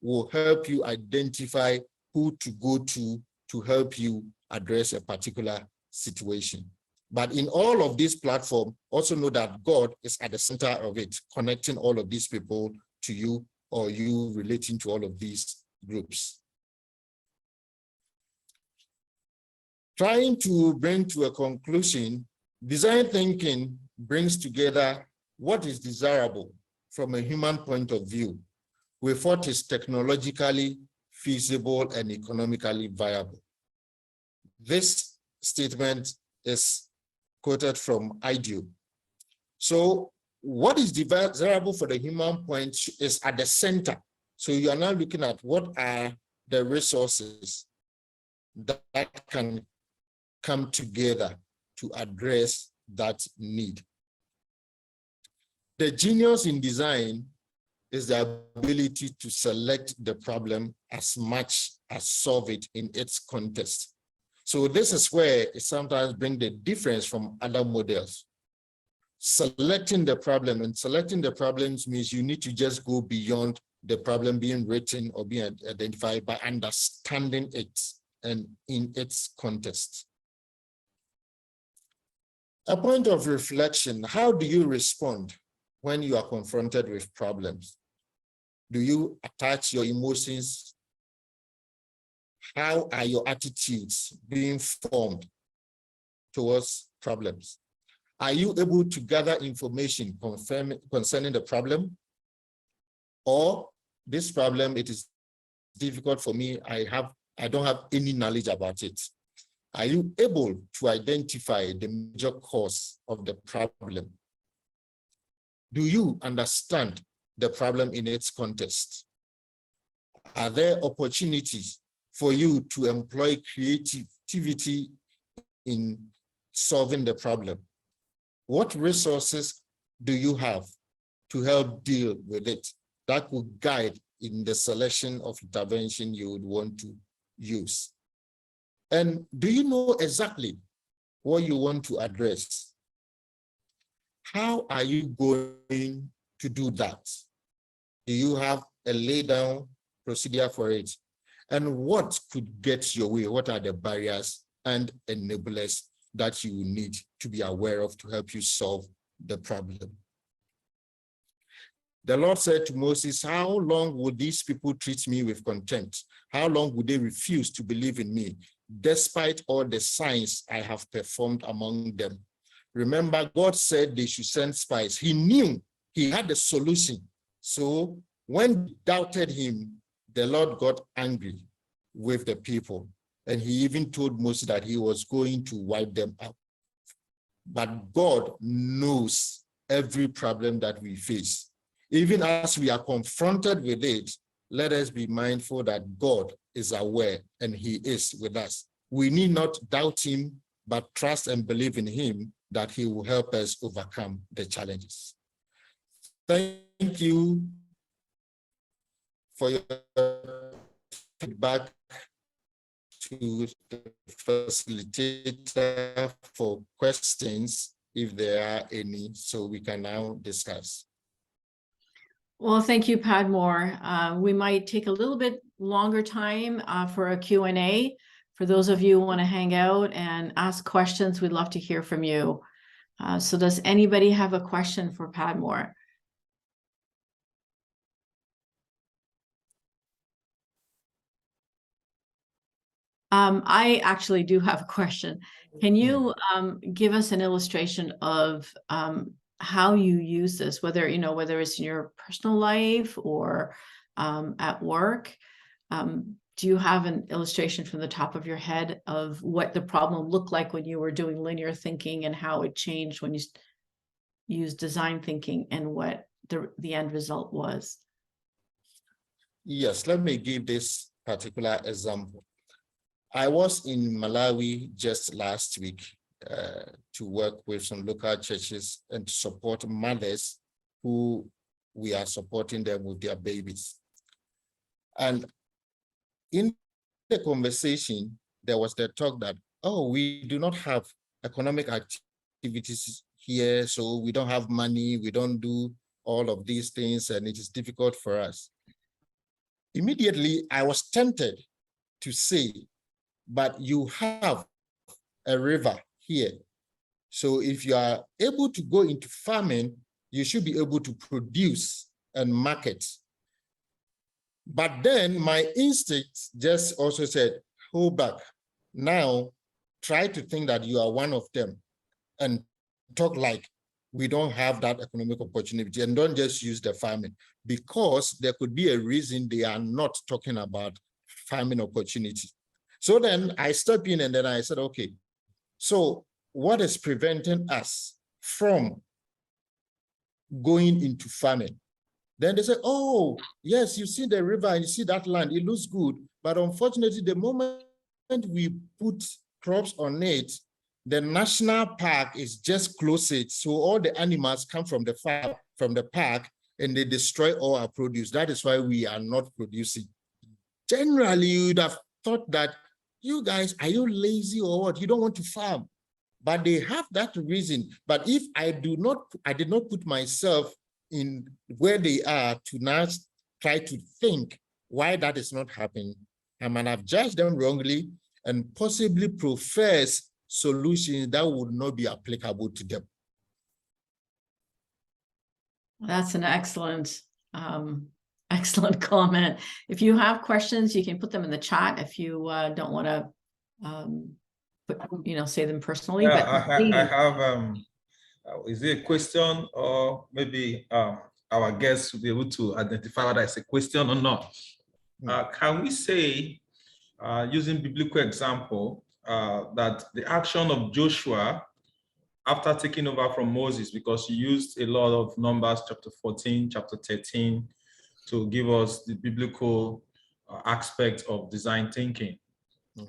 will help you identify who to go to help you address a particular situation. But in all of these platforms, also know that God is at the center of it, connecting all of these people to you or you relating to all of these groups. Trying to bring to a conclusion, design thinking brings together what is desirable from a human point of view with what is technologically feasible and economically viable. This statement is quoted from IDEO. So what is desirable for the human point is at the center. So you are now looking at what are the resources that can come together to address that need. The genius in design is the ability to select the problem as much as solve it in its context. So this is where it sometimes brings the difference from other models. Selecting the problem, and selecting the problems means you need to just go beyond the problem being written or being identified by understanding it and in its context. A point of reflection: how do you respond when you are confronted with problems? Do you attach your emotions? How are your attitudes being formed towards problems? Are you able to gather information concerning the problem? Or this problem, it is difficult for me, I don't have any knowledge about it. Are you able to identify the major cause of the problem? Do you understand the problem in its context? Are there opportunities for you to employ creativity in solving the problem? What resources do you have to help deal with it that will guide in the selection of intervention you would want to use? And do you know exactly what you want to address? How are you going to do that? Do you have a laid down procedure for it? And what could get your way? What are the barriers and enablers that you need to be aware of to help you solve the problem? The Lord said to Moses, how long would these people treat me with contempt? How long would they refuse to believe in me, despite all the signs I have performed among them? Remember, God said they should send spies. He knew he had a solution. So when they doubted him, the Lord got angry with the people. And he even told Moses that he was going to wipe them out. But God knows every problem that we face. Even as we are confronted with it, let us be mindful that God is aware and he is with us. We need not doubt him, but trust and believe in him that he will help us overcome the challenges. Thank you for your feedback to the facilitator for questions, if there are any, so we can now discuss. Well, thank you, Padmore. We might take a little bit longer time for a Q&A. For those of you who want to hang out and ask questions, we'd love to hear from you. So does anybody have a question for Padmore? I actually do have a question. Can you give us an illustration of how you use this, whether it's in your personal life or at work? Do you have an illustration from the top of your head of what the problem looked like when you were doing linear thinking and how it changed when you used design thinking and what the end result was? Yes, let me give this particular example. I was in Malawi just last week to work with some local churches and to support mothers who we are supporting them with their babies. And in the conversation, there was the talk that, oh, we do not have economic activities here, so we don't have money, we don't do all of these things, and it is difficult for us. Immediately, I was tempted to say, but you have a river here. So if you are able to go into farming, you should be able to produce and market. But then my instinct just also said, hold back. Now, try to think that you are one of them and talk like we don't have that economic opportunity, and don't just use the farming, because there could be a reason they are not talking about farming opportunity. So then I stepped in and then I said, okay, so what is preventing us from going into farming? Then they say, oh, yes, you see the river and you see that land, it looks good. But unfortunately, the moment we put crops on it, the national park is just close it. So all the animals come from the farm, from the park, and they destroy all our produce. That is why we are not producing. Generally, you would have thought that, you guys, are you lazy or what? You don't want to farm. But they have that reason. But if I did not put myself in where they are to now try to think why that is not happening, I might have judged them wrongly and possibly profess solutions that would not be applicable to them. That's an excellent, excellent comment. If you have questions, you can put them in the chat if you don't want to, say them personally. Yeah, but I have, is it a question, or maybe our guests will be able to identify whether it's a question or not? Can we say, using biblical example, that the action of Joshua after taking over from Moses, because he used a lot of Numbers chapter 14, chapter 13 to give us the biblical aspect of design thinking.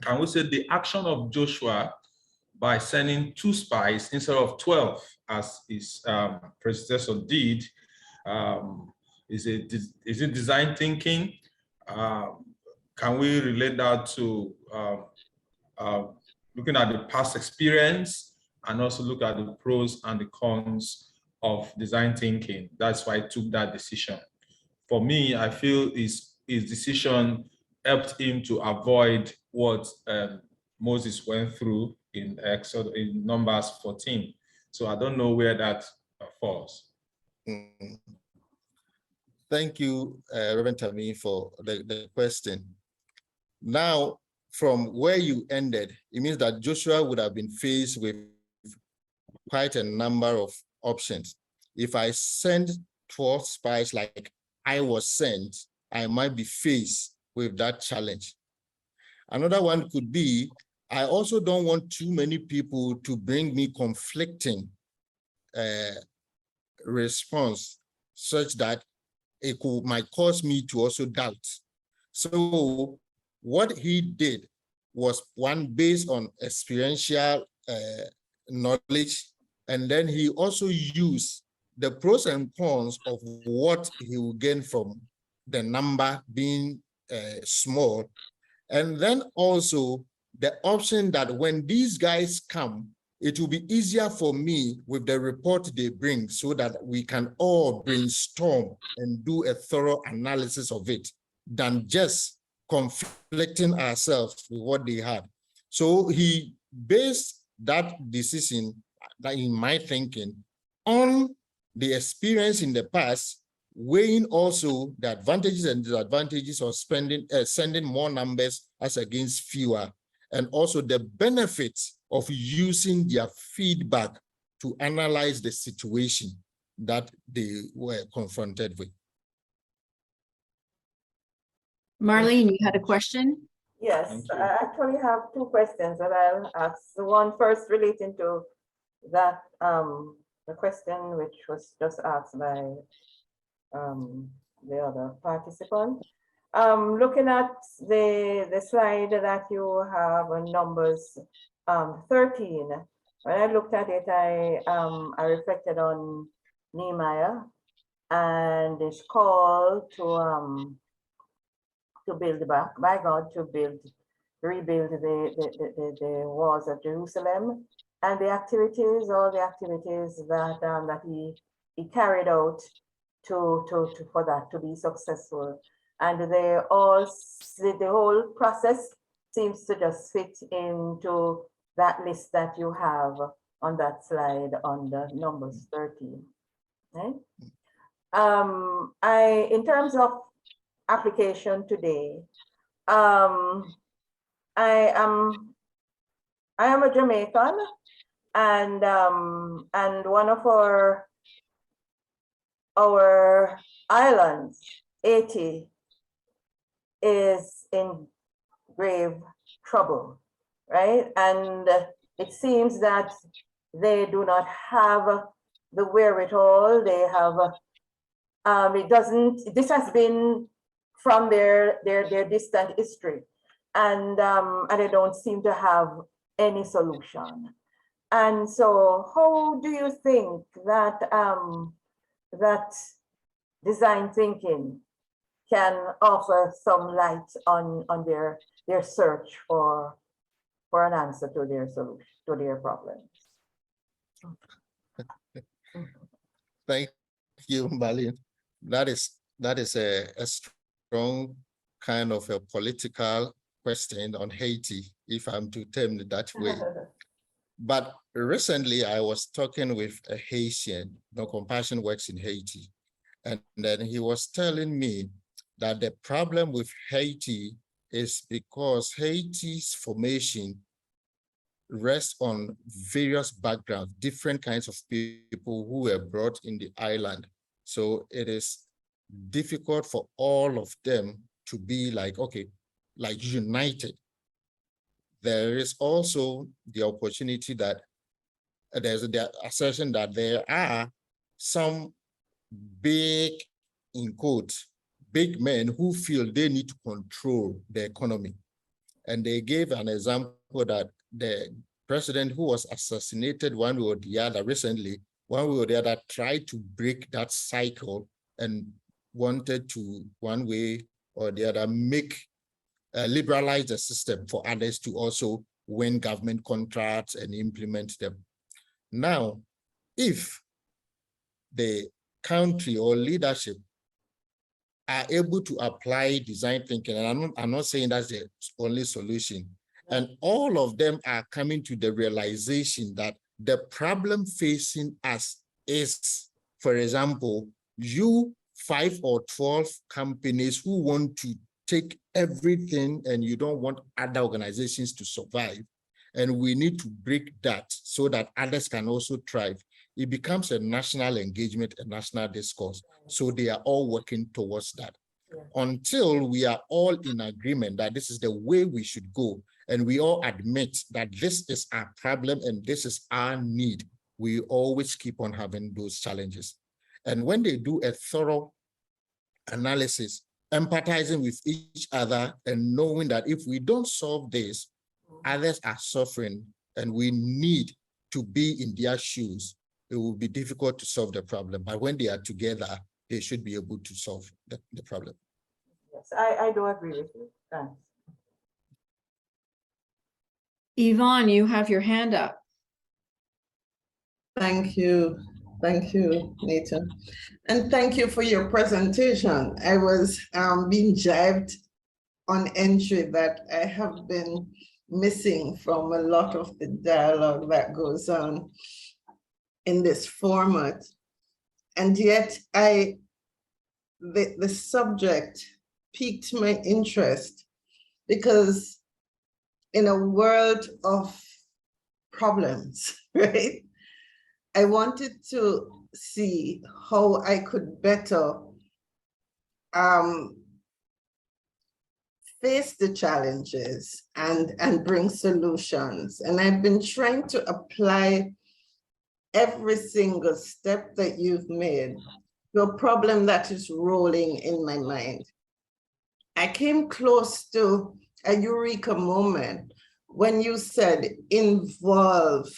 Can we say the action of Joshua by sending 2 spies instead of 12, as his predecessor did, is it design thinking? Can we relate that to looking at the past experience, and also look at the pros and the cons of design thinking? That's why I took that decision. For me, I feel his decision helped him to avoid what Moses went through in Numbers 14. So I don't know where that falls. Thank you, Reverend Tami, for the question. Now, from where you ended, it means that Joshua would have been faced with quite a number of options. If I send 12 spies like I was sent, I might be faced with that challenge. Another one could be, I also don't want too many people to bring me conflicting response, such that it might cause me to also doubt. So what he did was, one, based on experiential knowledge, and then he also used the pros and cons of what he will gain from the number being small. And then also the option that when these guys come, it will be easier for me with the report they bring, so that we can all brainstorm and do a thorough analysis of it, than just conflicting ourselves with what they had. So he based that decision, that in my thinking, on the experience in the past, weighing also the advantages and disadvantages of sending more numbers as against fewer, and also the benefits of using their feedback to analyze the situation that they were confronted with. Marlene, you had a question? Yes, I actually have 2 questions that I'll ask. The one first relating to that, the question which was just asked by the other participant. Looking at the slide that you have on Numbers 13, when I looked at it, I reflected on Nehemiah and his call to build back by God, to rebuild the walls of Jerusalem, and the activities, all the activities that that he carried out for that to be successful. And the whole process seems to just fit into that list that you have on that slide on the Numbers 13. Right? In terms of application today. I am a Jamaican, and one of our islands, Haiti, is in grave trouble, right? And it seems that they do not have the wherewithal. They have this has been from their distant history, and they don't seem to have any solution. And so how do you think that that design thinking can offer some light on their search for an answer to their solution, to their problems? Thank you, Marlene. That is a strong kind of a political question on Haiti, if I'm to term it that way. But recently I was talking with a Haitian, No Compassion works in Haiti. And then he was telling me that the problem with Haiti is because Haiti's formation rests on various backgrounds, different kinds of people who were brought in the island. So it is difficult for all of them to be like, okay, like united. There is also the opportunity that there's the assertion that there are some big, in quotes, big men who feel they need to control the economy. And they gave an example that the president who was assassinated one way or the other recently, one way or the other, tried to break that cycle and wanted to, one way or the other, liberalize the system for others to also win government contracts and implement them. Now, if the country or leadership are able to apply design thinking, and I'm not saying that's the only solution, and all of them are coming to the realization that the problem facing us is, for example, you 5 or 12 companies who want to take everything and you don't want other organizations to survive. And we need to break that so that others can also thrive. It becomes a national engagement, a national discourse. So they are all working towards that. Until we are all in agreement that this is the way we should go, and we all admit that this is our problem and this is our need, we always keep on having those challenges. And when they do a thorough analysis, empathizing with each other and knowing that if we don't solve this, others are suffering and we need to be in their shoes, it will be difficult to solve the problem. But when they are together, they should be able to solve the problem. Yes, I do agree with you. Thanks. Yvonne, you have your hand up. Thank you, Nathan. And thank you for your presentation. I was being jived on entry that I have been missing from a lot of the dialogue that goes on in this format. And yet the subject piqued my interest because in a world of problems, right? I wanted to see how I could better face the challenges and bring solutions. And I've been trying to apply every single step that you've made to a problem that is rolling in my mind. I came close to a eureka moment when you said involve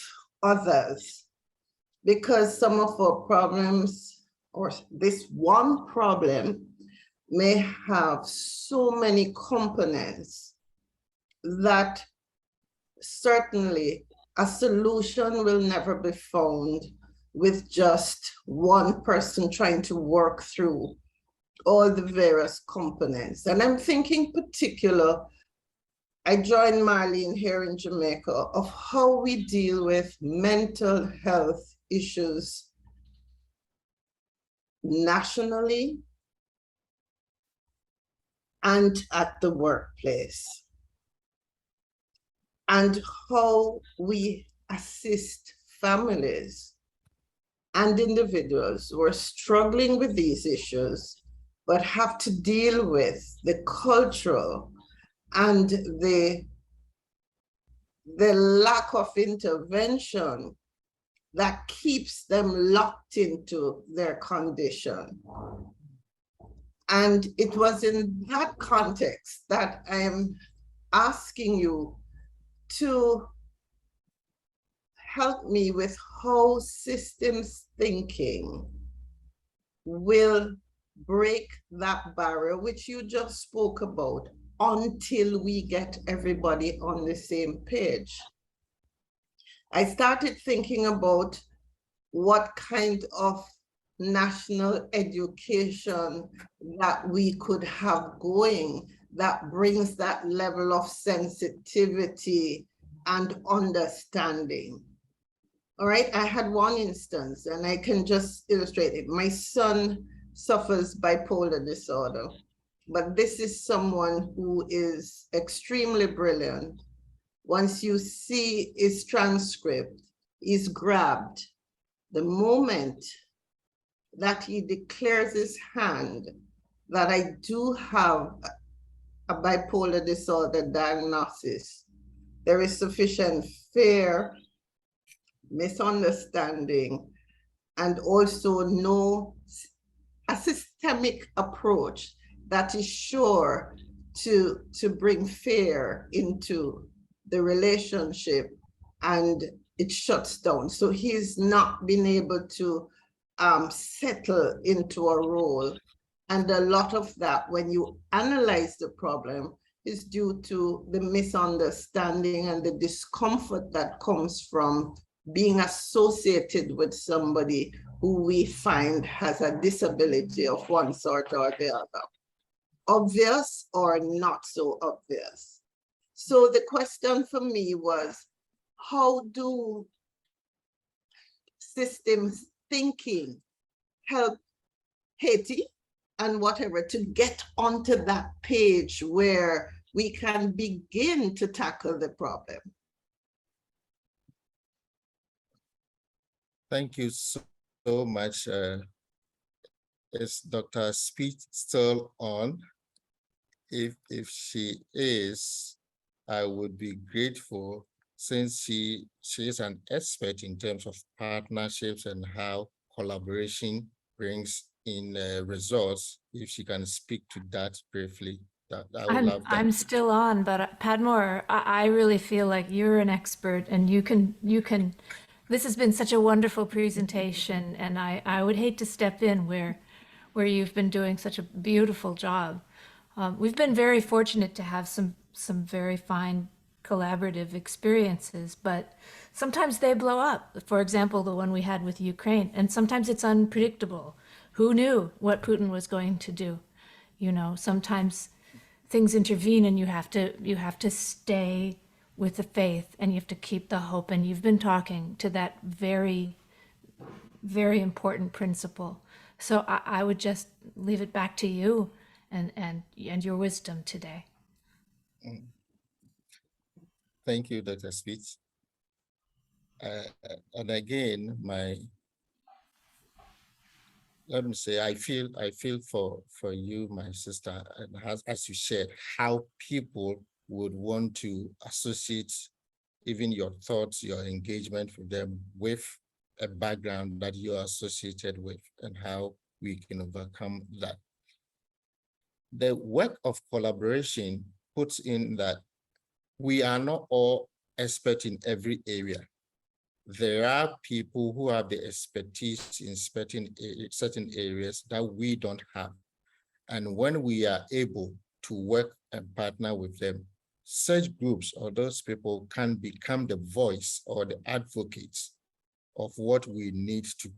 others, because some of our problems, or this one problem, may have so many components that certainly a solution will never be found with just one person trying to work through all the various components. And I'm thinking particular, I joined Marlene here in Jamaica, of how we deal with mental health issues nationally and at the workplace, and how we assist families and individuals who are struggling with these issues, but have to deal with the cultural and the lack of intervention that keeps them locked into their condition. And it was in that context that I am asking you to help me with how systems thinking will break that barrier, which you just spoke about, until we get everybody on the same page. I started thinking about what kind of national education that we could have going that brings that level of sensitivity and understanding. All right, I had one instance and I can just illustrate it. My son suffers bipolar disorder, but this is someone who is extremely brilliant. Once you see his transcript, he's grabbed. The moment that he declares his hand that I do have a bipolar disorder diagnosis, there is sufficient fear, misunderstanding, and also a systemic approach that is sure to bring fear into the relationship, and it shuts down. So he's not been able to settle into a role. And a lot of that, when you analyze the problem, is due to the misunderstanding and the discomfort that comes from being associated with somebody who we find has a disability of one sort or the other. Obvious or not so obvious. So the question for me was, how do systems thinking help Haiti and whatever to get onto that page where we can begin to tackle the problem? Thank you so much. Is Dr. Speed still on? If she is, I would be grateful, since she is an expert in terms of partnerships and how collaboration brings in results. If she can speak to that briefly, that I would love that. I'm still on, but Padmore, I really feel like you're an expert, and you can. This has been such a wonderful presentation, and I would hate to step in where you've been doing such a beautiful job. We've been very fortunate to have some very fine collaborative experiences, but sometimes they blow up. For example, the one we had with Ukraine, and sometimes it's unpredictable. Who knew what Putin was going to do? You know, sometimes things intervene, and you have to stay with the faith, and you have to keep the hope. And you've been talking to that very, very important principle. So I would just leave it back to you and your wisdom today. Thank you, Dr. Spitz. And again, let me say, I feel for you, my sister, and as you shared, how people would want to associate even your thoughts, your engagement with them, with a background that you are associated with, and how we can overcome that. The work of collaboration puts in that we are not all experts in every area. There are people who have the expertise in certain areas that we don't have. And when we are able to work and partner with them, such groups or those people can become the voice or the advocates of what we need to.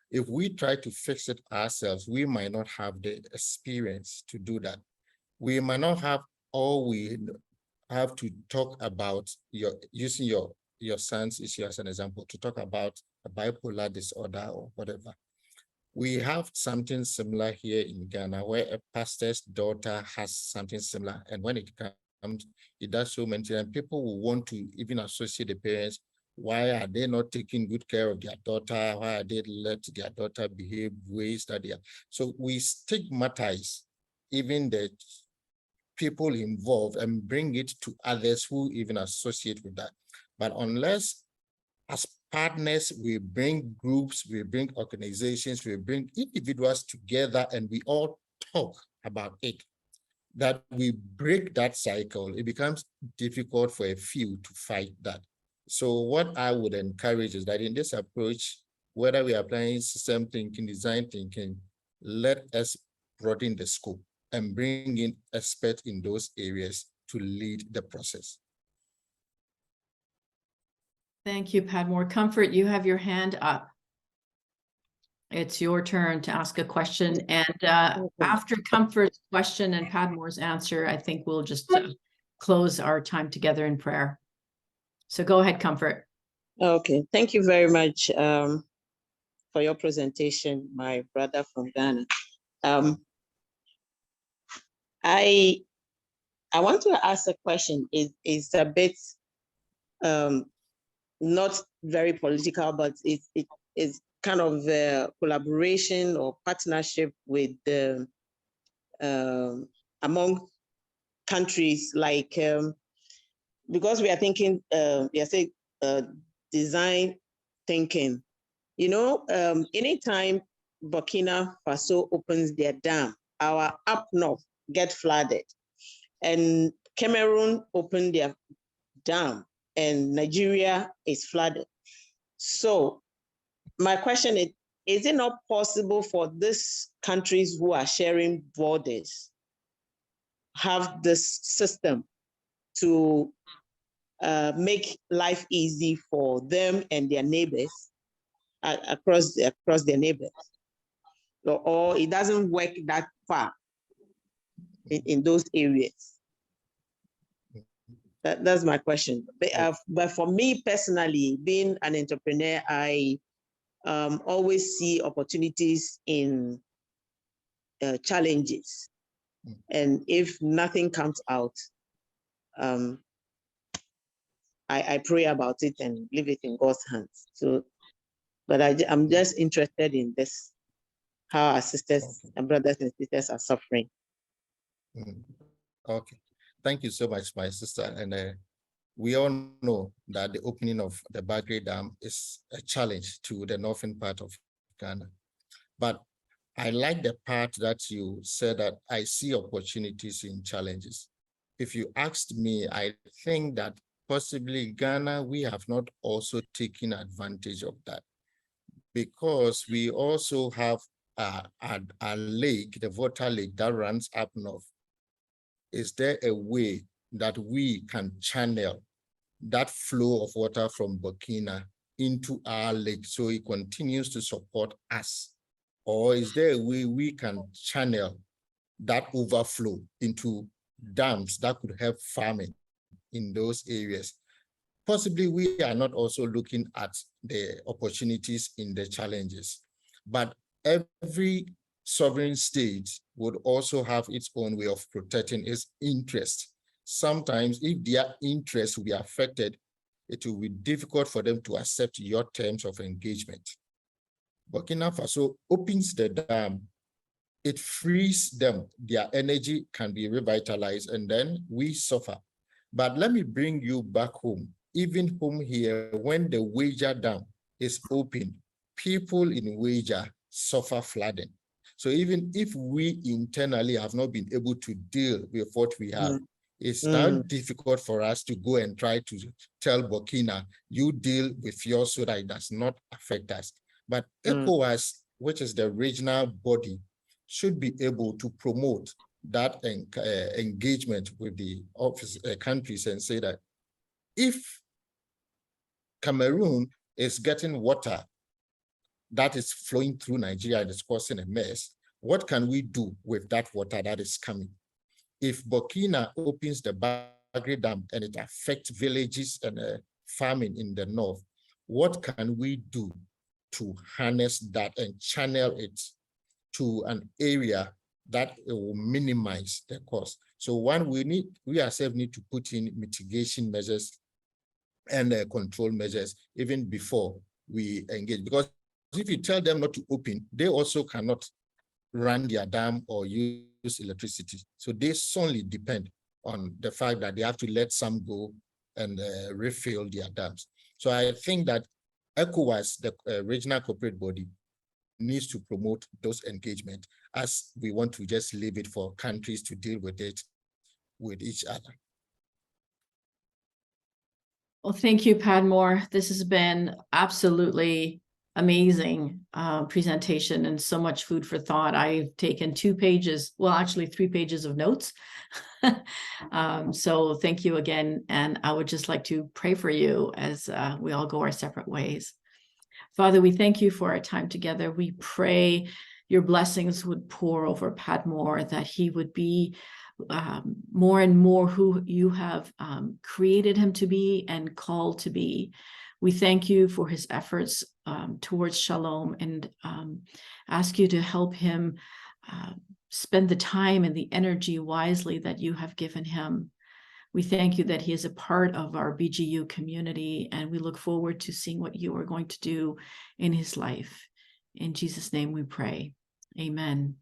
If we try to fix it ourselves, we might not have the experience to do that. We might not have all we have to talk about, using your son's issue as an example, to talk about a bipolar disorder or whatever. We have something similar here in Ghana, where a pastor's daughter has something similar. And when it comes, it does so many things. And people will want to even associate the parents. Why are they not taking good care of their daughter? Why are they let their daughter behave ways that they are? So we stigmatize even the people involved and bring it to others who even associate with that. But unless as partners, we bring groups, we bring organizations, we bring individuals together and we all talk about it, that we break that cycle, it becomes difficult for a few to fight that. So what I would encourage is that in this approach, whether we are applying system thinking, design thinking, let us broaden the scope and bring in experts in those areas to lead the process. Thank you, Padmore. Comfort, you have your hand up. It's your turn to ask a question. And after Comfort's question and Padmore's answer, I think we'll just close our time together in prayer. So go ahead, Comfort. Okay, thank you very much for your presentation, my brother from Ghana. I want to ask a question. It's a bit not very political, but it is kind of a collaboration or partnership with among countries, like because we are thinking, we are saying design thinking. You know, anytime Burkina Faso opens their dam, our up north get flooded, and Cameroon opened their dam, and Nigeria is flooded. So my question is it not possible for these countries who are sharing borders have this system to make life easy for them and their neighbors across their neighbors? Or it doesn't work that far in those areas? That's my question. But for me personally, being an entrepreneur, I always see opportunities in challenges. And if nothing comes out, I pray about it and leave it in God's hands. So, but I'm just interested in this, how our sisters and brothers and sisters are suffering. Okay, thank you so much, my sister. And we all know that the opening of the Bagre Dam is a challenge to the northern part of Ghana. But I like the part that you said that I see opportunities in challenges. If you asked me, I think that possibly Ghana, we have not also taken advantage of that, because we also have a lake, the water lake that runs up north. Is there a way that we can channel that flow of water from Burkina into our lake so it continues to support us? Or is there a way we can channel that overflow into dams that could help farming in those areas? Possibly we are not also looking at the opportunities in the challenges, but every sovereign state would also have its own way of protecting its interest. Sometimes if their interest will be affected, it will be difficult for them to accept your terms of engagement. Burkina Faso opens the dam, it frees them, their energy can be revitalized, and then we suffer. But let me bring you back home. Even home here, when the Wager Dam is open, people in Wager suffer flooding. So even if we internally have not been able to deal with what we have, it's now difficult for us to go and try to tell Burkina, you deal with yours so that it does not affect us. But ECOWAS, which is the regional body, should be able to promote that engagement with the countries and say that if Cameroon is getting water that is flowing through Nigeria and is causing a mess, what can we do with that water that is coming? If Burkina opens the Bagre Dam and it affects villages and farming in the north, what can we do to harness that and channel it to an area that it will minimize the cost. So one, we ourselves need to put in mitigation measures and control measures even before we engage. Because if you tell them not to open, they also cannot run their dam or use electricity. So they solely depend on the fact that they have to let some go and refill their dams. So I think that ECOWAS, the regional corporate body, needs to promote those engagement, as we want to just leave it for countries to deal with it with each other. Well, thank you, Padmore. This has been absolutely amazing presentation and so much food for thought. I've taken 2 pages, well, actually 3 pages of notes. So thank you again. And I would just like to pray for you as we all go our separate ways. Father, we thank you for our time together. We pray your blessings would pour over Padmore, that he would be more and more who you have created him to be and called to be. We thank you for his efforts towards shalom, and ask you to help him spend the time and the energy wisely that you have given him. We thank you that he is a part of our BGU community, and we look forward to seeing what you are going to do in his life. In Jesus' name we pray. Amen.